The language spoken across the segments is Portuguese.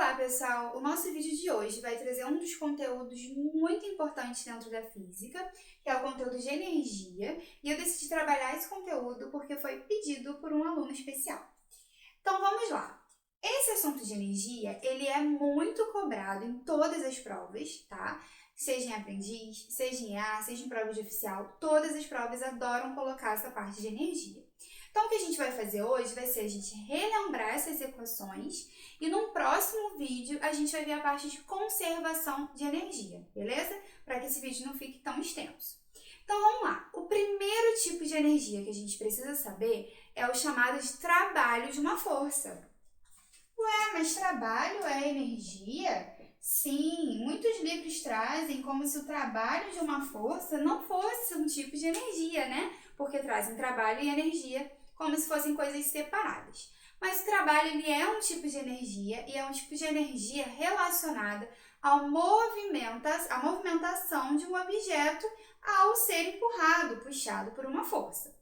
Olá, pessoal! O nosso vídeo de hoje vai trazer um dos conteúdos muito importantes dentro da física, que é o conteúdo de energia, e eu decidi trabalhar esse conteúdo porque foi pedido por um aluno especial. Então vamos lá! Esse assunto de energia, ele é muito cobrado em todas as provas, tá? Seja em aprendiz, seja em EA, seja em prova de oficial, todas as provas adoram colocar essa parte de energia. Então, o que a gente vai fazer hoje vai ser a gente relembrar essas equações e num próximo vídeo a gente vai ver a parte de conservação de energia, beleza? Para que esse vídeo não fique tão extenso. Então, vamos lá. O primeiro tipo de energia que a gente precisa saber é o chamado de trabalho de uma força. Ué, mas trabalho é energia? Sim, muitos livros trazem como se o trabalho de uma força não fosse um tipo de energia, né? Porque trazem trabalho e energia como se fossem coisas separadas. Mas o trabalho ele é um tipo de energia e é um tipo de energia relacionada à movimentação de um objeto ao ser empurrado, puxado por uma força.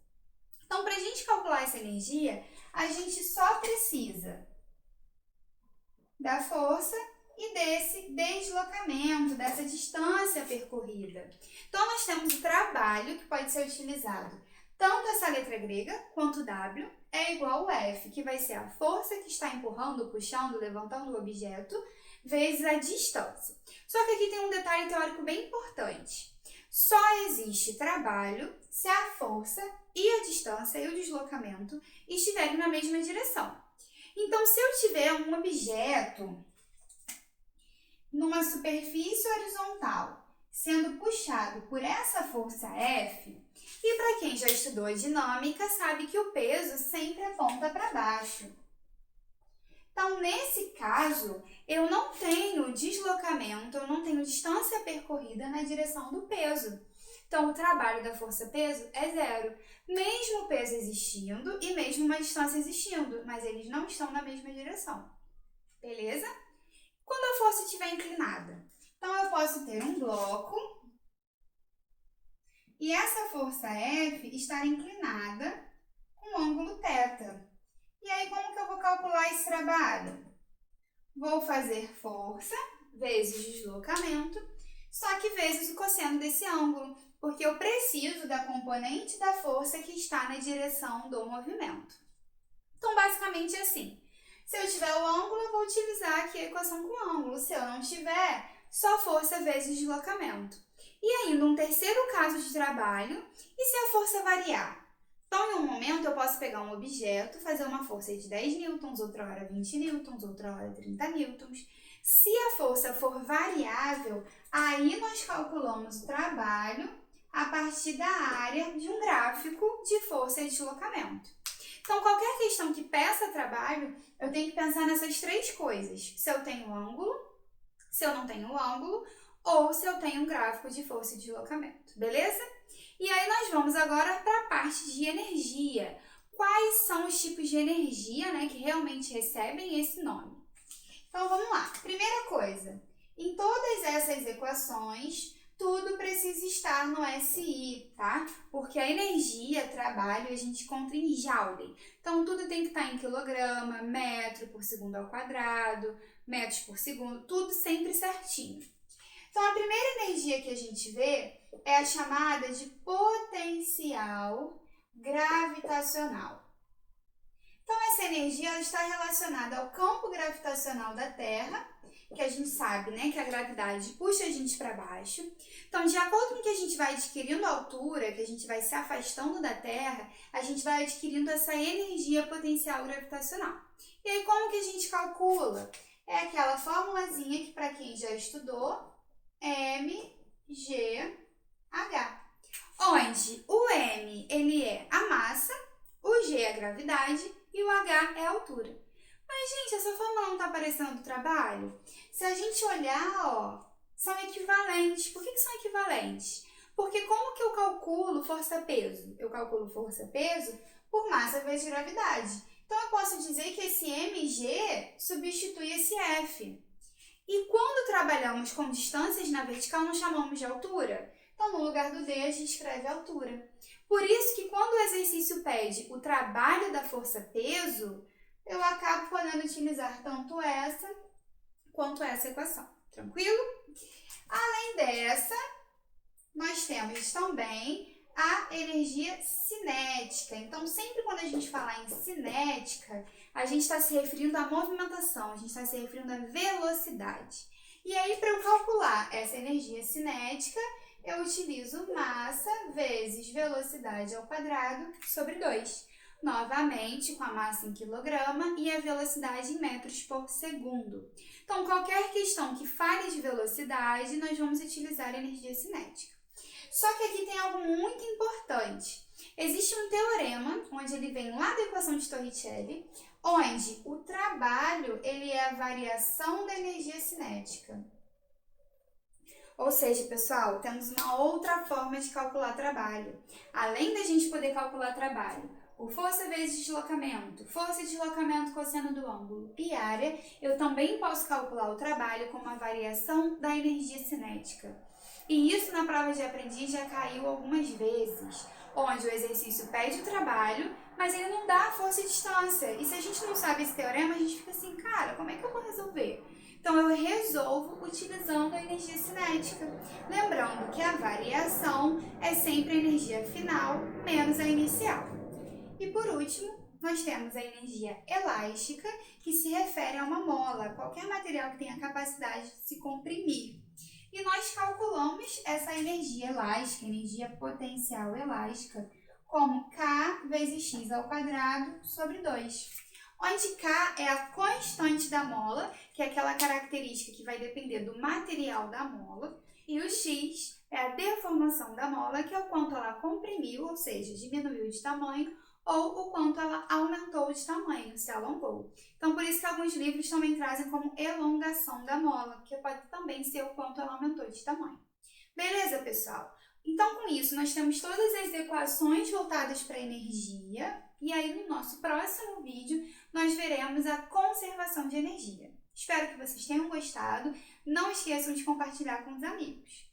Então, para a gente calcular essa energia, a gente só precisa da força e desse deslocamento, dessa distância percorrida. Então, nós temos o trabalho que pode ser utilizado tanto essa letra grega quanto W é igual ao F, que vai ser a força que está empurrando, puxando, levantando o objeto, vezes a distância. Só que aqui tem um detalhe teórico bem importante. Só existe trabalho se a força e a distância e o deslocamento estiverem na mesma direção. Então, se eu tiver um objeto numa superfície horizontal sendo puxado por essa força F, e para quem já estudou dinâmica, sabe que o peso sempre aponta para baixo. Então, nesse caso, eu não tenho deslocamento, eu não tenho distância percorrida na direção do peso. Então, o trabalho da força-peso é zero, mesmo o peso existindo e mesmo uma distância existindo, mas eles não estão na mesma direção, beleza? Quando a força estiver inclinada, então eu posso ter um bloco e essa força F estar inclinada com ângulo θ. E aí, como que eu vou calcular esse trabalho? Vou fazer força vezes deslocamento, só que vezes o cosseno desse ângulo, porque eu preciso da componente da força que está na direção do movimento. Então, basicamente assim. Se eu tiver o ângulo, eu vou utilizar aqui a equação com ângulo. Se eu não tiver, só força vezes deslocamento. E ainda um terceiro caso de trabalho, e se a força variar? Então, em um momento, eu posso pegar um objeto, fazer uma força de 10 newtons, outra hora 20 newtons, outra hora 30 newtons. Se a força for variável, aí nós calculamos o trabalho a partir da área de um gráfico de força e deslocamento. Então, qualquer questão que peça trabalho, eu tenho que pensar nessas três coisas. Se eu tenho ângulo, se eu não tenho ângulo, ou se eu tenho um gráfico de força e deslocamento, beleza? E aí nós vamos agora para a parte de energia. Quais são os tipos de energia, né, que realmente recebem esse nome? Então, vamos lá. Primeira coisa, em todas essas equações, tudo precisa estar no SI, tá? Porque a energia, trabalho, a gente encontra em Joule. Então, tudo tem que estar em quilograma, metro por segundo ao quadrado, metros por segundo, tudo sempre certinho. Então, a primeira energia que a gente vê é a chamada de potencial gravitacional. Então, essa energia ela está relacionada ao campo gravitacional da Terra, que a gente sabe, né, que a gravidade puxa a gente para baixo. Então, de acordo com que a gente vai adquirindo altura, que a gente vai se afastando da Terra, a gente vai adquirindo essa energia potencial gravitacional. E aí, como que a gente calcula? É aquela formulazinha que, para quem já estudou, mgh, onde o m ele é a massa, o g é a gravidade e o h é a altura. Mas, gente, essa fórmula não está aparecendo no trabalho? Se a gente olhar, ó, são equivalentes. Por que são equivalentes? Porque como que eu calculo força-peso? Eu calculo força-peso por massa vezes gravidade. Então, eu posso dizer que esse mg substitui esse f. E quando trabalhamos com distâncias na vertical, nós chamamos de altura. Então, no lugar do D, a gente escreve altura. Por isso que quando o exercício pede o trabalho da força-peso, eu acabo podendo utilizar tanto essa quanto a essa equação. Tranquilo? Além dessa, nós temos também a energia cinética. Então, sempre quando a gente falar em cinética, a gente está se referindo à movimentação, a gente está se referindo à velocidade. E aí, para eu calcular essa energia cinética, eu utilizo massa vezes velocidade ao quadrado sobre 2. Novamente, com a massa em quilograma e a velocidade em metros por segundo. Então, qualquer questão que fale de velocidade, nós vamos utilizar energia cinética. Só que aqui tem algo muito importante. Existe um teorema, onde ele vem lá da equação de Torricelli, onde o trabalho ele é a variação da energia cinética. Ou seja, pessoal, temos uma outra forma de calcular trabalho. Além da gente poder calcular trabalho por força vezes deslocamento, força e deslocamento cosseno do ângulo e área, eu também posso calcular o trabalho como a variação da energia cinética. E isso na prova de aprendiz já caiu algumas vezes, onde o exercício pede o trabalho, mas ele não dá força e distância. E se a gente não sabe esse teorema, a gente fica assim, cara, como é que eu vou resolver? Então, eu resolvo utilizando a energia cinética. Lembrando que a variação é sempre a energia final menos a inicial. E por último, nós temos a energia elástica, que se refere a uma mola, qualquer material que tenha capacidade de se comprimir. E nós calculamos essa energia elástica, energia potencial elástica, como K vezes x ao quadrado sobre 2. Onde K é a constante da mola, que é aquela característica que vai depender do material da mola, e o x é a deformação da mola, que é o quanto ela comprimiu, ou seja, diminuiu de tamanho, ou o quanto ela aumentou de tamanho, se alongou. Então, por isso que alguns livros também trazem como elongação da mola, que pode também ser o quanto ela aumentou de tamanho. Beleza, pessoal? Então, com isso, nós temos todas as equações voltadas para a energia, e aí no nosso próximo vídeo nós veremos a conservação de energia. Espero que vocês tenham gostado. Não esqueçam de compartilhar com os amigos.